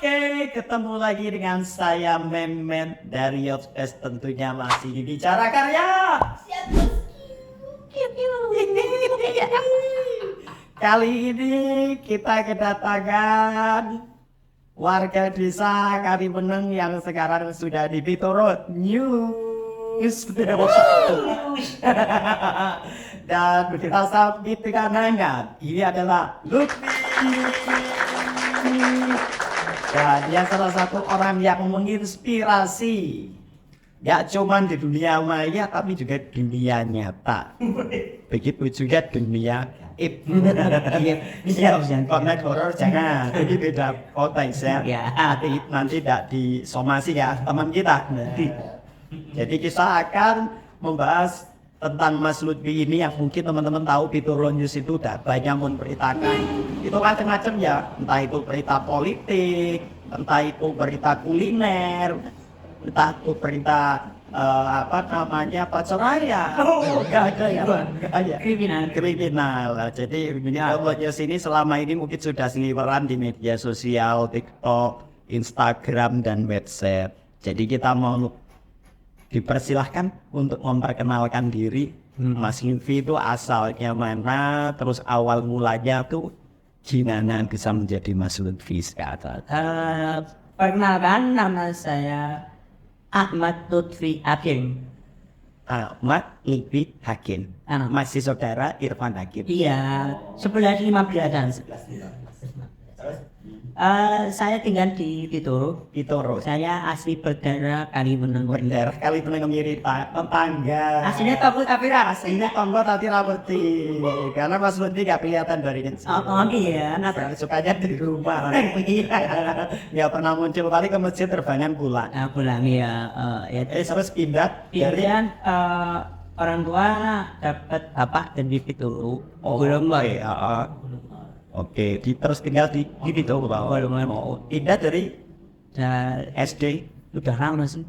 Oke, ketemu lagi dengan saya Memet dari Yopes, tentunya masih di Bicara Karya. Kali ini kita kedatangan warga desa Karimeneng yang sekarang sudah di Pitoro News. Dan kita sambut dengan hangat. Ini adalah Lutfi. Dan dia salah satu orang yang menginspirasi, gak cuma di dunia maya tapi juga dunia nyata. Begitu juga dunia gaib. Iya, konek horor jangan. Jadi beda konteks ya. Nanti tidak disomasi ya teman kita. Jadi kita akan membahas tentang Mas Lutfi ini yang mungkin teman-teman tahu Pitoro News itu udah banyak memberitakan itu macam-macam ya, entah itu berita politik, entah itu berita kuliner, entah itu berita pacaraya, kriminal. Jadi Pitoro News ini selama ini mungkin sudah seliweran di media sosial, TikTok, Instagram dan WhatsApp. Jadi kita mau dipersilahkan untuk memperkenalkan diri. Mas Lutfi itu asalnya mana, terus awal mulanya tuh gimana bisa menjadi Mas Lutfi sekarang? Perkenalkan, nama saya Ahmad Lutfi Hakim. Ahmad Lutfi Hakim. Masih saudara Irfan Hakim. Iya, 11.15-an. Saya tinggal di Pitoro. Saya asli berdarah Karimeneng. Berdarah Karimeneng mirip tetangga. Aslinya Tonggo tapi aslinya Tonggo tapi Rameti. Karena Mas Lutfi gak kelihatan dari ini. Oh iya, sukanya di rumah. Ya pernah muncul kali ke masjid terbangan pulang. Pulang ya. Terus pindah. Kemudian orang tua dapat bapak dan di Pitoro. Belum lagi. Oke, terus tinggal di Pitoro. Pindah dari SD. Udah lama sih.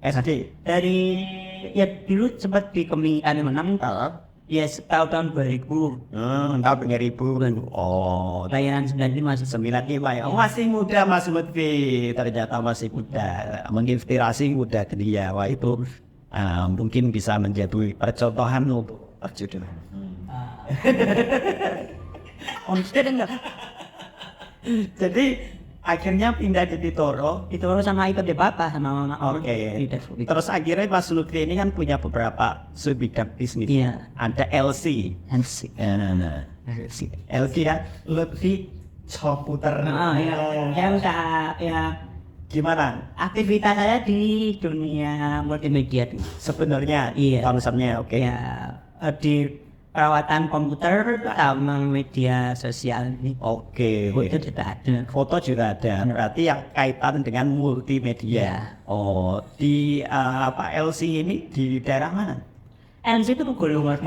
SD. Dari ya dulu sempat di Karimeneng. Ya tahun 2000. Tahun 2000. Oh, Layanan 95 masih 95 ya. Masih muda Mas Lutfi, ternyata masih muda. Menginspirasi muda dia. Wah itu mungkin bisa menjadi percontohan untuk terjun. Jadi akhirnya pindah di Pitoro sama ikut di bapak sama mama. Oke. Terus akhirnya Mas Lutfi ini kan punya beberapa sub bidang bisnis. Iya. Ada LC. LC ya, Lutfi Komputer. Yang ya gimana? aktivitas saya di dunia multimedia Sebenarnya iya. Konsepnya oke. Ya di perawatan komputer sama media sosial ini. Oke. Foto juga ada. Foto juga ada. Berarti yang kaitan dengan multimedia. Iya. Oh, di LC ini di daerah mana? LC itu Gunung Luar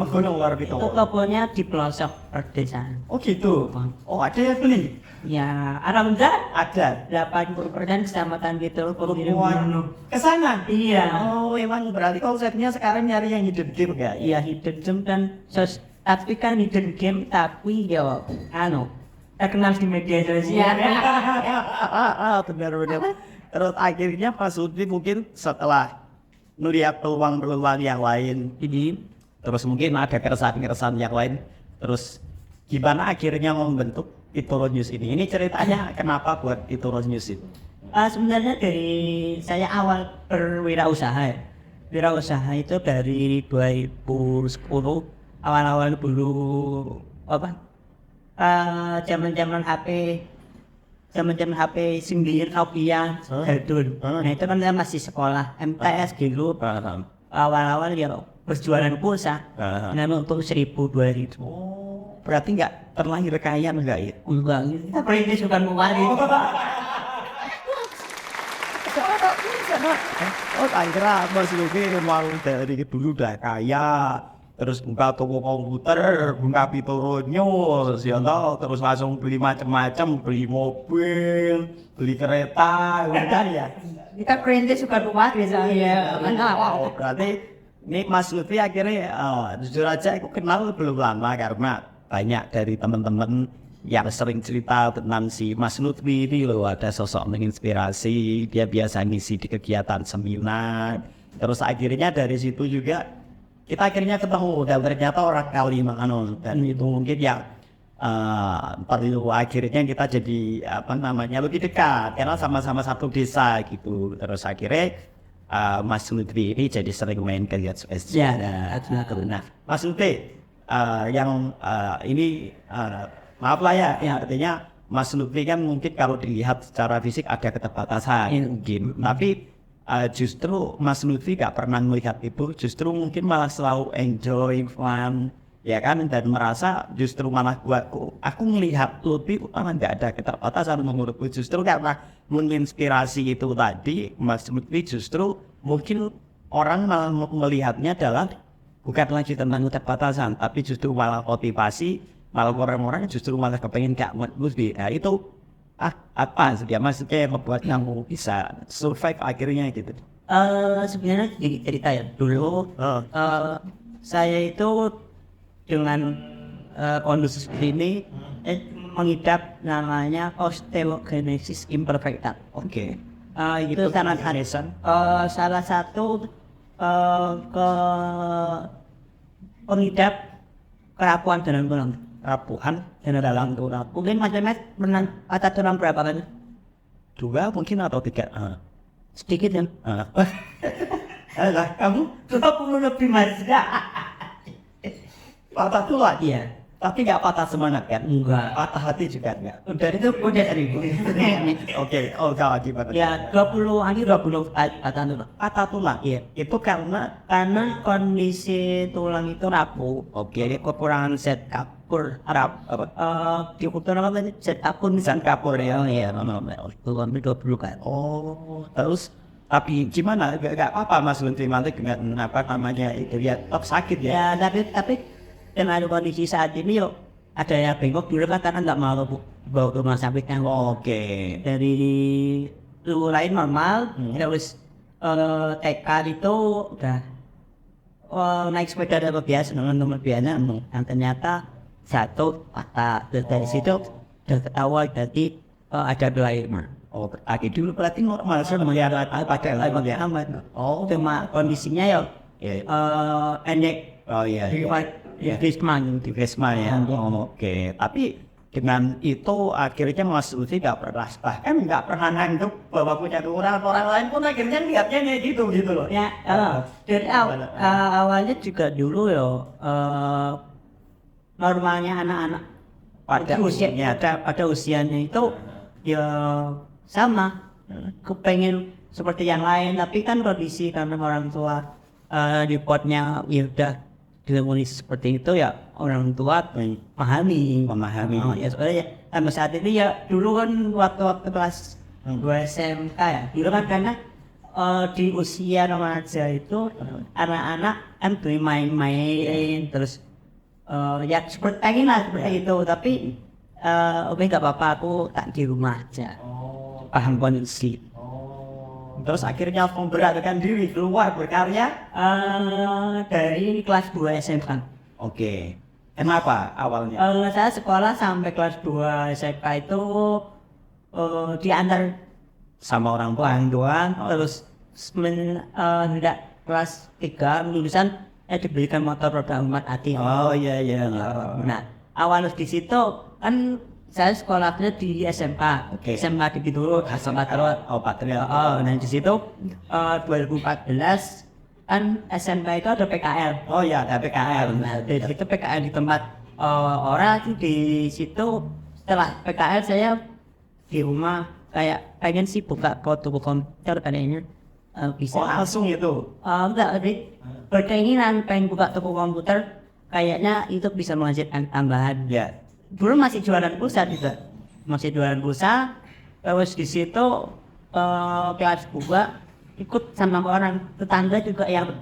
Itu Pitoro. tokonya di pelosok perdesaan. Oh gitu. Oh ada yang beli? Ya, alhamdulillah Ada. 80% kecamatan Pitoro Ke sana? Iya. Oh, emang berarti konsepnya sekarang nyari yang hidden game enggak? Iya, hidden gem dan tapi kan hidden game tapi ya terkenal di media sosial. Benar-benar. Terus akhirnya Mas Lutfi mungkin setelah melihat peluang-peluang yang lain ini, terus mungkin ada keresahan-keresahan yang lain, terus gimana akhirnya membentuk Pitoro News ini? Ini ceritanya kenapa buat Pitoro News itu? Sebenarnya dari saya awal berwirausaha ya. Wirausaha itu dari 2010 awal-awal dulu zaman-zaman HP singgir Nokia jadul. Nah itu kan saya masih sekolah MTS gitu. Awal-awal ya berjualan pulsa. Nah untuk 1.000-2.000. Oh, berarti nggak terlahir kaya enggak ya? Enggak, kita perintis bukan mewari. Oh, tak kira Mas Lutfi memang dari dulu udah kaya, terus buka toko komputer, buka Pitoro News, ya toh, terus langsung beli macam-macam, beli mobil, beli kereta, udah ya. Kita perintis bukan mewari saya. Oh, berarti ini Mas Lutfi akhirnya jujur aja aku kenal belum lama karena banyak dari teman-teman yang sering cerita tentang si Mas Lutfi ini loh, ada sosok menginspirasi, dia biasa ngisi di kegiatan seminar. Terus akhirnya dari situ juga kita akhirnya ketemu dan ternyata orang Kalimantan, dan itu mungkin yang perlu akhirnya kita jadi lebih dekat karena sama-sama satu desa gitu. Terus akhirnya Mas Lutfi ini jadi sering main ke Yatswes. Ya, Nah, Mas Lutfi ini maaf lah ya, artinya Mas Lutfi kan mungkin kalau dilihat secara fisik ada keterbatasan mungkin, tapi justru Mas Lutfi gak pernah melihat itu, justru mungkin malah selalu enjoy fun, ya kan, dan merasa justru malah aku melihat Lutfi malah gak ada keterbatasan menurutku, justru karena menginspirasi itu tadi, Mas Lutfi justru mungkin orang malah melihatnya adalah bukan lagi tentang keterbatasan, tapi justru malah motivasi, malah orang-orang justru malah kepengen kayak Lutfi. Nah itu apa sih maksudnya yang membuat kamu bisa survive akhirnya gitu? Sebenarnya cerita ya dulu, saya itu dengan kondisi seperti ini mengidap namanya osteogenesis imperfecta. Oke. Itu sangat salah satu pengidap kerapuhan dalam tulang. Kerapuhan Dalam tulang. Mungkin Mas Mehmet pernah patah tulang berapa kali? 2 mungkin atau 3? Sedikit kan? Alah, kamu 20 lebih Mas. patah tulang, Iya. tapi nggak patah semangat kan? Enggak. Patah hati juga enggak? Udah itu udah 1000. Oke, kalau gimana? Ya 20 patah tulang. Patah tulang, Iya. itu karena Kondisi tulang itu rapuh. Jadi kekurangan zat kapur. Di ukuran apa tadi? Zat kapur. zat kapur ya. Tulang itu 20 kan. Terus tapi gimana? Gak apa-apa Mas Lutfi nanti dengan itu ya tetap sakit ya? Ya tapi dengan kondisi saat ini yuk ada yang bengkok dulu kan karena nggak mau bawa ke rumah sakit kan. Oke. Dari suhu lain normal, terus TK itu udah naik sepeda dari biasa nomor biasa, dan ternyata satu patah. Dari situ udah ketawa jadi ada glaucoma. Kaki dulu berarti normal sih melihat pakai lagi ya aman. Cuma kondisinya ya pendek. Di Vesma ya. Oke. Tapi dengan itu akhirnya Mas Lutfi bahkan nggak pernah nganggep bahwa punya kekurangan, orang lain pun akhirnya lihatnya kayak gitu loh. Ya, dari awalnya juga dulu ya normalnya anak-anak pada usianya itu ya sama, kepengen seperti yang lain, tapi kan kondisi karena orang tua reportnya ya udah dilemuni seperti itu ya orang tua memahami. Ya soalnya sampai saat ini ya dulu kan waktu kelas 2 SMK ya dulu kan karena di usia remaja itu anak-anak kan main-main terus ya seperti itu, tapi oke nggak apa-apa, aku tak di rumah aja. Paham kondisi. Terus akhirnya memberanikan diri keluar berkarya dari kelas 2 SMK. Oke. Kenapa awalnya? Saya sekolah sampai kelas 2 SMK itu diantar Sama orang doang, terus hendak kelas 3 lulusan diberikan motor roda 4 hati. Oh iya. Nah, awal di situ kan saya sekolahnya di SMK. SMK di Biduro, SMK Patriot. Patriot. Nah di situ 2014 kan SMK itu ada PKL. Oh iya, ada PKL. Nah, di situ PKL di tempat orang di situ. Setelah PKL saya di rumah kayak pengen sih buka toko komputer, kayaknya bisa. Langsung itu? Enggak, berkeinginan pengen buka toko komputer, kayaknya itu bisa menghasilkan tambahan. Ya. Dulu masih jualan pulsa juga, terus di situ kelas 2 ikut sama orang tetangga juga yang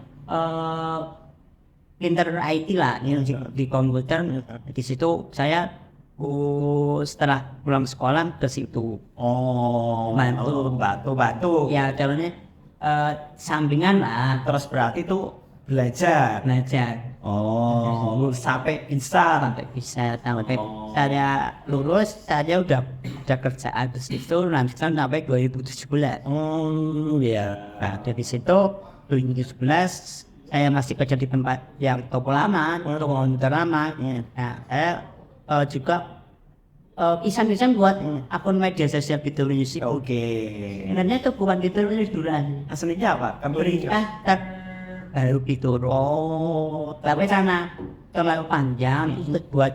pinter IT lah di komputer. Di situ saya setelah pulang sekolah ke situ bantu ya, ya caranya sampingan lah. Terus berarti itu belajar. Belajar Sampai bisa. sampai saya lulus, saya udah kerjaan di situ sampai 2017. Iya. Nah, dari situ 2017 saya masih kerja di tempat yang toko lama, komputer lama. Nah, saya juga iseng-iseng buat akun media sosial gitu sih. Oke. Sebenarnya itu bukan gitu duluan. Aslinya apa? Kamu Baru gitu. Tapi karena terlalu panjang untuk buat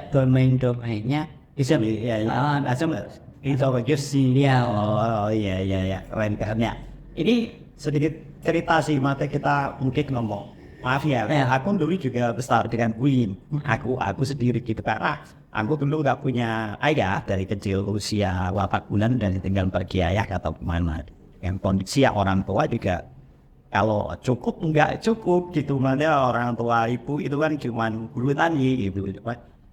domain-domainnya bisa langsung itu bagus sih. ya. Oh iya keren ya. Ini sedikit cerita sih mata kita mungkin ngomong. Maaf ya, aku dulu juga besar dengan Win. Aku sendiri gitu karena aku dulu nggak punya ayah dari kecil usia 8 bulan dan tinggal pergi ayah atau kemana. Yang kondisi orang tua juga kalau cukup nggak cukup gitu, mana orang tua ibu itu kan cuma guru tani gitu.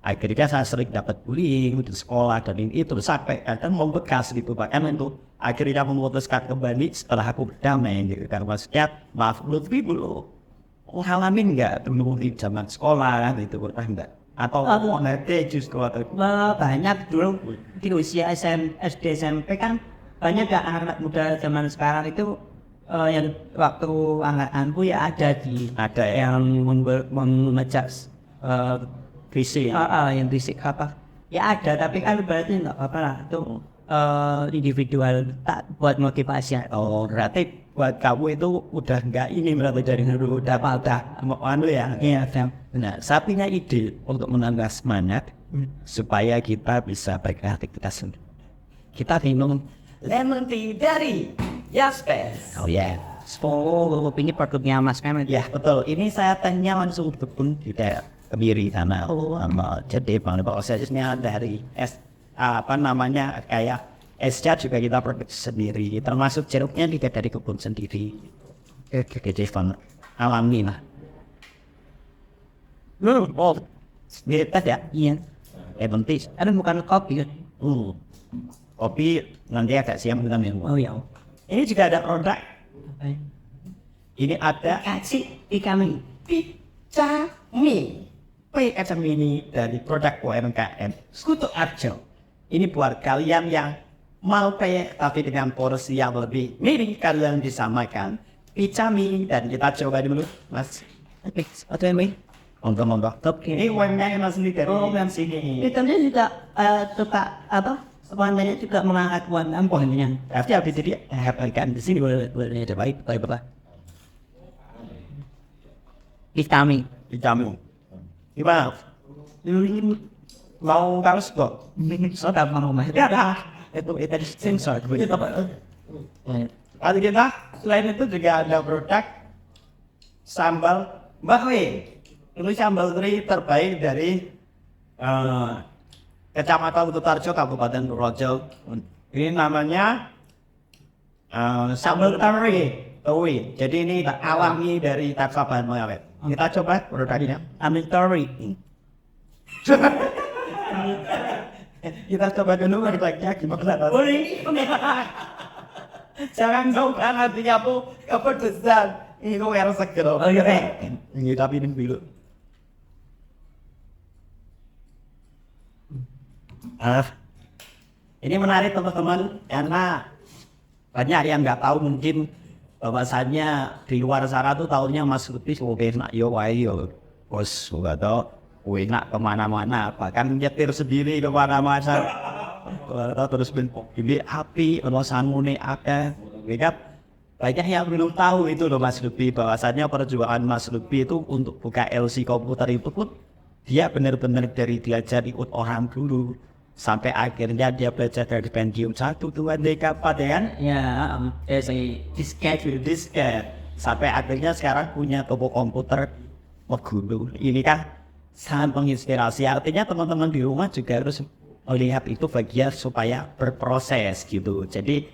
Akhirnya saya sering dapat bullying di sekolah dan itu sampai kadang membekas gitu, bahkan itu akhirnya memutuskan kembali setelah aku berdamai gitu. Karena maksudnya maaf dulu ngalamin nggak dulu di zaman sekolah kan itu pernah nggak? Atau nanti justru atau Banyak dulu di usia SD SMP kan banyak gak anak muda zaman sekarang itu yang waktu angkatanku ya ada yang memecah visi yang fisik apa ya ada, tapi kan berarti nggak apa lah itu individual, tak buat motivasi. Oh berarti buat kamu itu udah nggak ini berarti dari dulu udah mau anu ya. Iya. Nah saya punya ide untuk menambah semangat supaya kita bisa beraktivitas. Kita minum lemon tea dari Jaspers. Oh ya. Ini produknya Mas Kemet. Ya betul. Ini saya tanya langsung kebun tidak kemiri sana. Jadi prosesnya dari apa namanya kayak esnya juga kita produksi sendiri. Termasuk jeruknya juga dari kebun sendiri. Jadi alami lah. Mirip ya? Iya. Lemon tea. Ada bukan kopi kan? Kopi nanti agak siang kita minum. Oh iya. Ini juga ada produk. Ini ada Kasih kami. pizza mie. Pizza mie ini dari produk UMKM Skuto Arjo. Ini buat kalian yang mau kayak tapi dengan porsi yang lebih miring, kalian bisa makan pizza mie. Dan kita coba dulu, Mas. Atau yang ini? Monggo. Ini UMKM sendiri dari yang sini. Kita juga suka apa? Semuanya juga mengangkat UMKM poinnya. Berarti habis jadi habiskan di sini boleh baik. Vitamin. Gimana? Mau harus kok. So tak mau mas. Ya, itu sensor. Kali kita selain itu juga ada produk sambal Mbahwe. Ini sambal teri terbaik dari Kecamatan Kutarjo, Kabupaten Purworejo. Ini namanya sambal teri. Jadi ini alami dari taksa bahan mengawet. Kita coba produknya. Amitori. Kita coba dulu produknya gimana. Jangan coba nantinya bu kepedesan. Ini kok harus seger. Oh iya. Ini tapi ini dulu. Ini menarik teman-teman karena banyak yang nggak tahu mungkin bahwasannya di luar sana tuh tahunya Mas Lutfi oke nak yo bos nggak tahu nak kemana-mana bahkan nyetir sendiri kemana-mana terus ini api urusanmu nih apa banyak yang belum tahu itu loh Mas Lutfi bahwasannya perjuangan Mas Lutfi itu untuk buka LC komputer itu pun dia benar-benar dari diajar ikut orang dulu sampai akhirnya dia belajar dari Pentium 1 tuan DK kan Ya, disket sampai akhirnya sekarang punya toko komputer megulu. Ini kan sangat menginspirasi. Artinya teman-teman di rumah juga harus melihat itu bagian supaya berproses gitu. Jadi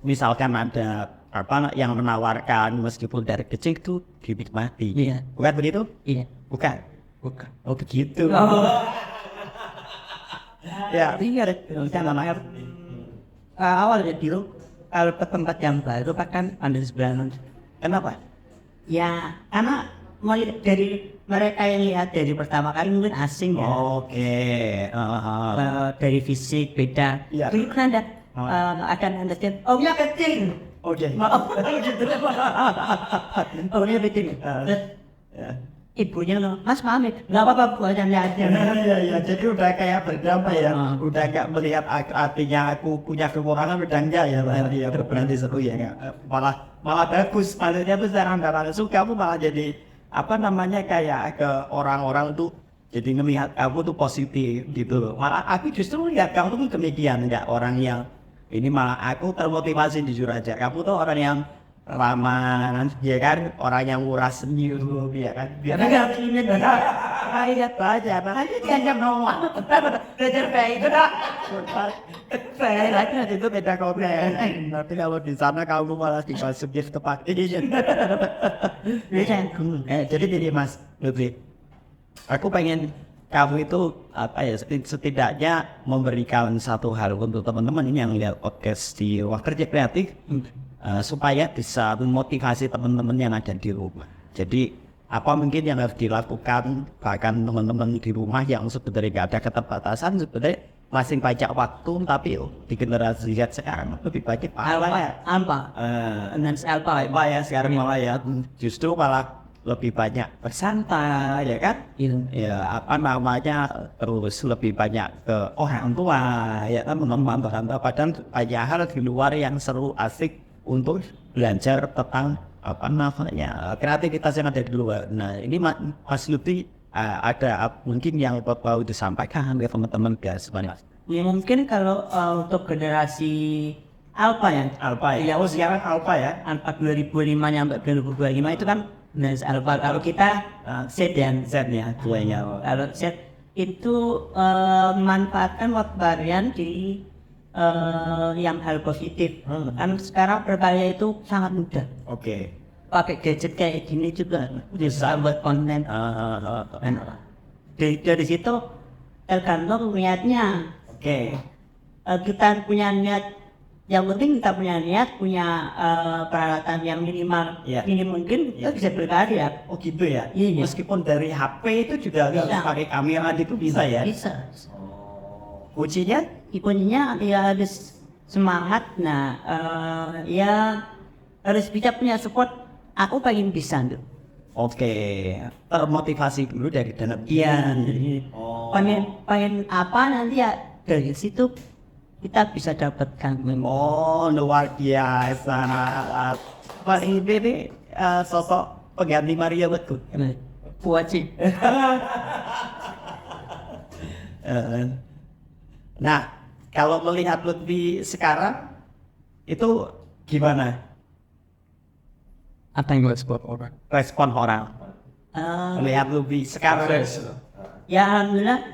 misalkan ada apa yang menawarkan meskipun dari kecil itu dinikmati. Iya. Bukan begitu? Iya. Bukan. Oh begitu. Ya, iya jangan namanya awal dari dulu kalau ke tempat yang baru kan ada sebenarnya. Kenapa? Ya, karena mulai dari mereka yang lihat dari pertama kali mungkin asing ya. Oke. Dari fisik beda. Iya. Dulu kan ada understand. Omnya kecil. Oke. Maaf. Omnya kecil. Ibunya loh, Mas pamit. Nggak apa-apa, Bu aja aja. Iya, jadi udah kayak berdamai ya. Udah gak melihat artinya aku punya kekurangan udah enggak ya, berarti ya berarti seru ya. Malah bagus. Maksudnya tuh sekarang langsung kamu malah jadi apa namanya kayak ke orang-orang tuh jadi ngelihat kamu tuh positif gitu loh. Malah aku justru lihat kamu tuh demikian, enggak orang yang ini, malah aku termotivasi jujur aja. Kamu tuh orang yang ramah, ya kan, orang yang murah senyum, ya kan. Biar enggak ini ayat aja, makanya diajak ngomong. Belajar baik itu dah. Saya lagi itu beda komen. Tapi kalau di sana kamu malah dimasukin tempat ini. Jadi Mas Lutfi, aku pengen kamu itu apa ya, setidaknya memberikan satu hal untuk teman-teman ini yang lihat podcast di Ruang Kerja Kreatif, supaya bisa memotivasi teman-teman yang ada di rumah. Jadi apa mungkin yang harus dilakukan, bahkan teman-teman di rumah yang sebenarnya nggak ada keterbatasan, sebenarnya masih banyak waktu, tapi di generasi Z sekarang lebih banyak Apa ya sekarang malah ya justru malah lebih banyak bersantai, ya kan? Ya apa namanya, terus lebih banyak ke orang tua, ya kan, menonton padahal banyak hal di luar yang seru asik untuk belajar tentang apa namanya kreativitas yang ada di luar. Nah ini Mas Lutfi ada mungkin yang mau disampaikan ke teman-teman guys sebenarnya. Ya mungkin kalau untuk generasi Alpha ya. Ya, sekarang Alpha ya. Alpha 2005 sampai 2025 itu kan generasi Alpha. Kalau kita Z ya. Z ya, tuanya. Kalau Z itu memanfaatkan waktu varian di yang hal positif. Kan sekarang berkarya itu sangat mudah. Oke. Pakai gadget kayak gini juga bisa buat konten. Dari situ tergantung niatnya. Oke. Kita punya niat, yang penting kita punya niat, punya peralatan yang minimal, ini mungkin kita bisa berkarya. Oh gitu ya? Iya. Meskipun dari HP itu juga bisa pakai kamera itu bisa ya? Bisa. Kuncinya? Kuncinya ya harus semangat. Nah, ya harus bisa punya support. Aku pengen bisa tuh. Oke, termotivasi dulu dari dalam. Iya. Pengen apa nanti ya dari situ kita bisa dapatkan. Oh, luar biasa. Pak ini sosok pengganti Maria betul. Kuat sih. Nah, kalau melihat Lutfi sekarang itu gimana? Apa yang Respon orang melihat Lutfi sekarang? Ya alhamdulillah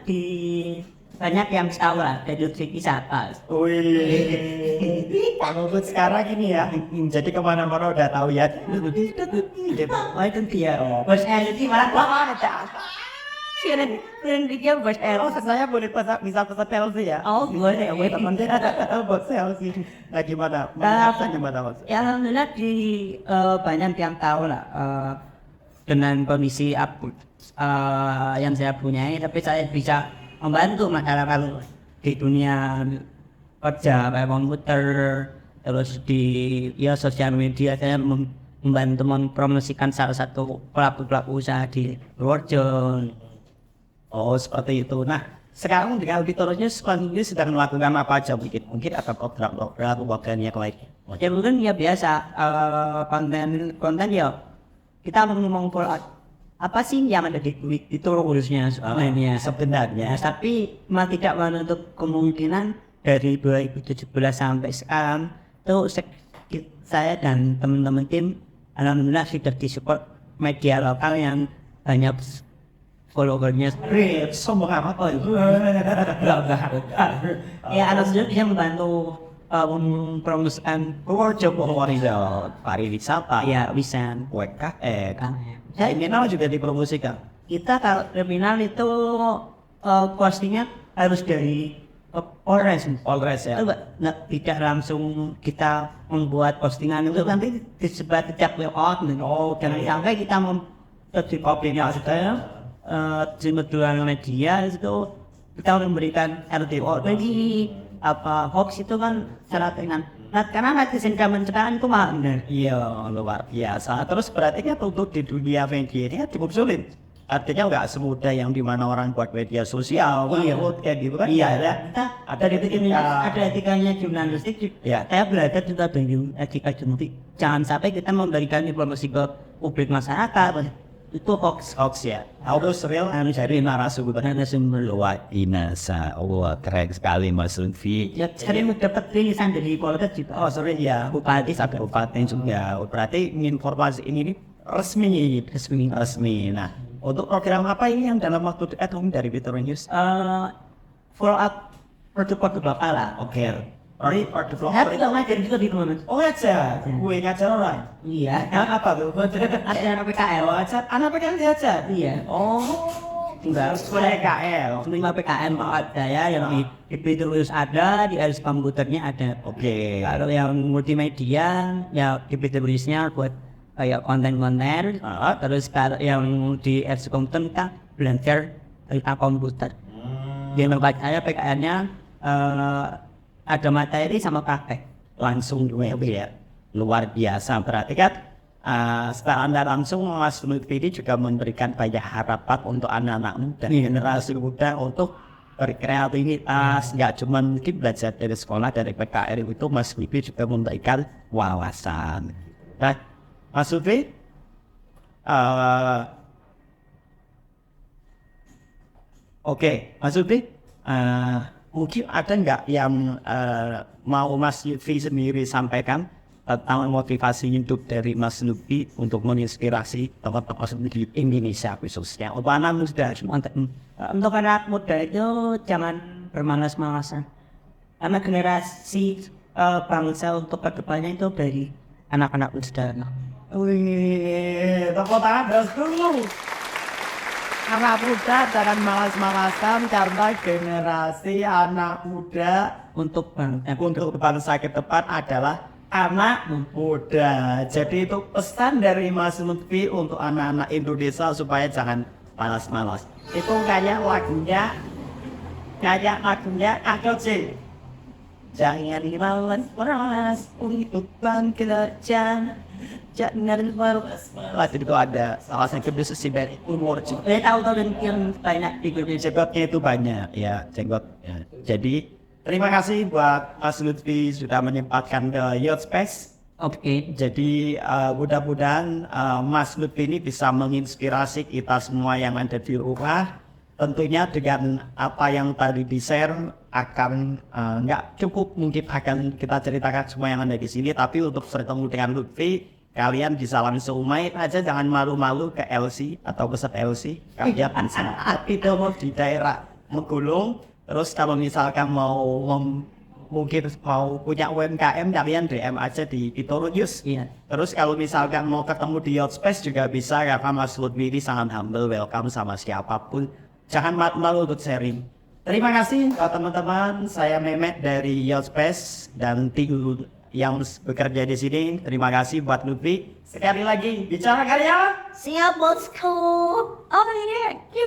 banyak yang tahu lah dari Lutfi Wisata. Wih, Pak Lutfi sekarang ini ya, jadi kemana-mana udah tahu ya. Oh itu dia. Bos L itu malah ada. Siaran dia bos L. Oh, saya boleh bisa pesan Chelsea ya? Oh boleh. Teman dia buat Chelsea. Nah gimana? Gimana Mas? Ya alhamdulillah banyak yang tahu lah dengan kondisi yang saya punyai, tapi saya bisa membantu masyarakat di dunia kerja kayak komputer, terus di sosial media. Saya membantu mempromosikan salah satu pelaku usaha di Purworejo. Oh seperti itu. Nah sekarang dengan auditornya selanjutnya sedang melakukan apa aja mungkin ada program yang lain. Ya mungkin ya biasa konten ya kita ngomong apa sih yang ada di itu urusnya sebenarnya. Tapi tidak menutup kemungkinan dari 2017 sampai sekarang tuh saya dan teman-teman tim alhamdulillah sudah disupport media lokal yang banyak followernya. Sombong apa itu? Ya alhamdulillah bisa membantu promosikan Purworejo pariwisata. Ya bisa. UMKM. Terminal juga dipromosikan. Kita kalau terminal itu postingnya harus dari Polres ya. Tidak langsung kita membuat postingan itu nanti disebar setiap lewat. Jangan sampai kita di publiknya di media media itu kita memberikan RTO bagi apa hoax itu kan sangat ringan. Nah, karena netizen zaman sekarang itu mah benar. Iya, luar biasa. Terus berarti kan untuk di dunia media ini kan cukup sulit. Artinya nggak semudah yang dimana orang buat media sosial, kayak gitu kan? Iya, Ada, ada etikanya jurnalistik. Ya. Saya belajar juga dari etika jurnalistik. Jangan sampai kita memberikan informasi ke publik masyarakat itu hoax. hoax ya. Harus real dari narasumber luar biasa. Keren sekali Mas Lutfi. Ya, saya mendapat rilisan dari Polres juga. Oh sorry ya, bupati sampai bupati juga. Berarti informasi ini resmi. Nah, untuk program apa ini yang dalam waktu dekat dari Fitur News? Follow up produk bakal lah. Oke. Order Saya tidak ngajar juga di mana. Oh ngajar, gue ngajar orang. Iya. Apa tuh? Ada anak PKL. Oh ngajar, anak PKL diajar. Iya. Oh, Tinggal PKL. 5 PKM ada ya, yang di Fiturus ada, di RS komputernya ada. Oke. Kalau yang multimedia, ya di Fiturusnya buat kayak konten-konten. Terus kalau yang di RS komputer kita belajar tentang komputer. Di tempat saya PKN-nya ada materi sama praktek. Langsung gue ya. Luar biasa. Berarti kan secara Anda langsung Mas Lutfi ini juga memberikan banyak harapan untuk anak-anak muda, generasi muda untuk berkreativitas, nggak cuma mungkin belajar dari sekolah, dari PKR itu Mas Lutfi juga memberikan wawasan. Nah, Mas Lutfi, oke, Mas Lutfi, mungkin ada nggak yang mau Mas Lutfi sendiri sampaikan tentang motivasi hidup dari Mas Lutfi untuk menginspirasi teman-teman di Indonesia khususnya untuk anak muda? Untuk anak muda itu jangan bermalas-malasan. Karena generasi bangsa untuk kedepannya itu dari anak-anak muda. Wih, tepuk tangan dulu. Anak muda jangan malas-malasan karena generasi anak muda Untuk bangsa ke depan adalah anak muda. Jadi itu pesan dari Mas Lutfi untuk anak-anak Indonesia supaya jangan malas-malas. Itu kayak lagunya AKC. Jangan malas untuk bangkit. Jangan malas. Itu ada salah satu bisnis dari umur. saya tahu yang banyak di Indonesia. Jenggotnya itu banyak ya, jenggot. Ya. Jadi terima kasih buat Mas Lutfi sudah menyempatkan ke Youth Space. Oke. Jadi mudah-mudahan Mas Lutfi ini bisa menginspirasi kita semua yang ada di rumah. Tentunya dengan apa yang tadi di-share akan nggak cukup mungkin akan kita ceritakan semua yang ada di sini. Tapi untuk bertemu dengan Lutfi, kalian bisa langsung main aja, jangan malu-malu ke LC atau pusat LC. Kalian bisa itu di daerah Megulung. Terus kalau misalkan mungkin mau punya UMKM, kalian DM aja di Fitur News. Iya. Terus kalau misalkan mau ketemu di Youth Space juga bisa, karena Mas Lutfi ini sangat humble, welcome sama siapapun. Jangan malu-malu untuk sharing. Terima kasih buat teman-teman. Saya Mehmet dari Youth Space dan tim yang bekerja di sini. Terima kasih buat Lutfi. Sekali lagi, bicara karya. Siap bosku. Oh iya, you